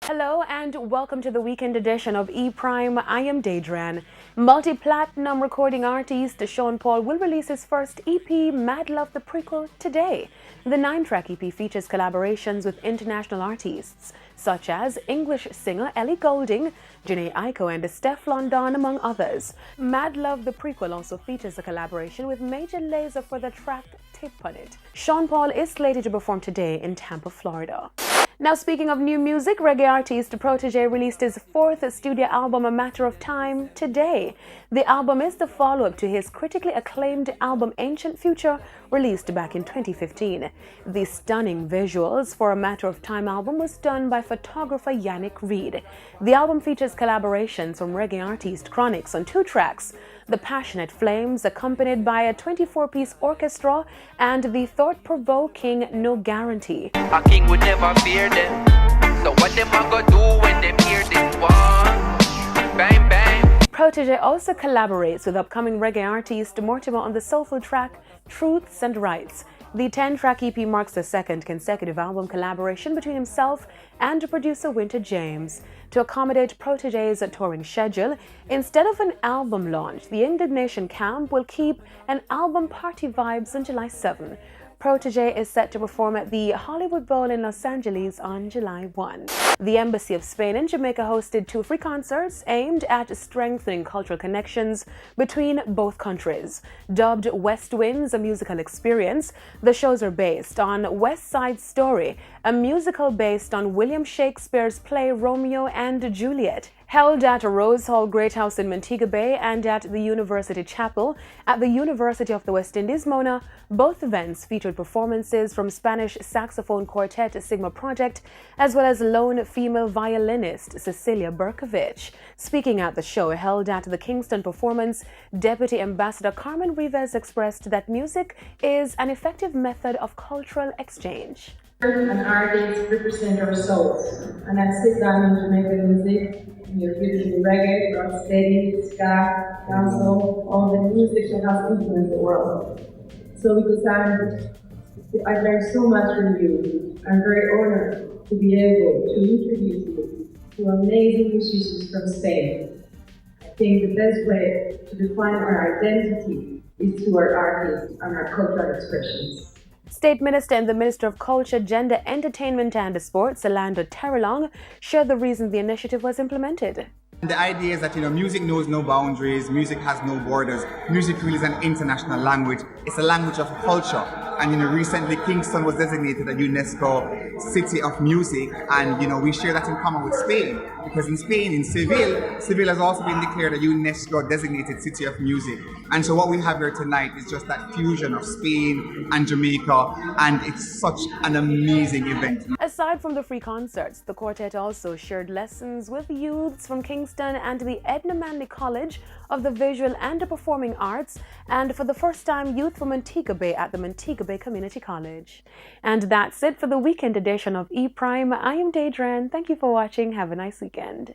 Hello and welcome to the weekend edition of E-Prime. I am Daedran. Multi-platinum recording artist Sean Paul will release his first EP, Mad Love the Prequel, today. The 9-track EP features collaborations with international artists such as English singer Ellie Goulding, Janae Aiko and Stefflon Don, among others. Mad Love the Prequel also features a collaboration with Major Lazer for the track Tip on It. Sean Paul is slated to perform today in Tampa, Florida. Now, speaking of new music, reggae artist Protege released his 4th studio album, A Matter of Time, today. The album is the follow-up to his critically acclaimed album Ancient Future, released back in 2015. The stunning visuals for A Matter of Time album was done by photographer Yannick Reed. The album features collaborations from reggae artist Chronix on 2 tracks, The Passionate Flames, accompanied by a 24-piece orchestra, and the thought-provoking No Guarantee. A king would never fear them. So what them a go do when them hear this one? Bang bang. Protege also collaborates with upcoming reggae artist Mortimer on the soulful track Truths and Rights. The 10-track EP marks the 2nd consecutive album collaboration between himself and producer Winter James. To accommodate Protege's touring schedule, instead of an album launch, the Indignation Camp will keep an album party vibes on July 7. Protege is set to perform at the Hollywood Bowl in Los Angeles on July 1. The Embassy of Spain in Jamaica hosted 2 free concerts aimed at strengthening cultural connections between both countries. Dubbed West Winds, a musical experience, the shows are based on West Side Story, a musical based on William Shakespeare's play Romeo and Juliet. Held at Rose Hall Great House in Montego Bay and at the University Chapel at the University of the West Indies, Mona, both events featured performances from Spanish saxophone quartet Sigma Project, as well as lone female violinist Cecilia Berkovich. Speaking at the show held at the Kingston Performance, Deputy Ambassador Carmen Rivas expressed that music is an effective method of cultural exchange. And artists represent our souls, and I sit down in Jamaican music. You have beautiful reggae, rocksteady, ska, dancehall, all the music that has influenced the world. So because I learned so much from you, I'm very honored to be able to introduce you to amazing musicians from Spain. I think the best way to define our identity is through our artists and our cultural expressions. State Minister and the Minister of Culture, Gender, Entertainment and Sports, Orlando Terrelong, shared the reason the initiative was implemented. The idea is that, music knows no boundaries, music has no borders. Music really is an international language. It's a language of culture. And, recently Kingston was designated a UNESCO City of Music. And, we share that in common with Spain. Because in Spain, in Seville has also been declared a UNESCO designated City of Music. And so what we have here tonight is just that fusion of Spain and Jamaica. And it's such an amazing event. Aside from the free concerts, the quartet also shared lessons with youths from Kingston and the Edna Manley College of the Visual and Performing Arts, and for the first time, youth from Montego Bay at the Montego Bay Community College. And that's it for the weekend edition of E-Prime. I am Daedran. Thank you for watching. Have a nice weekend.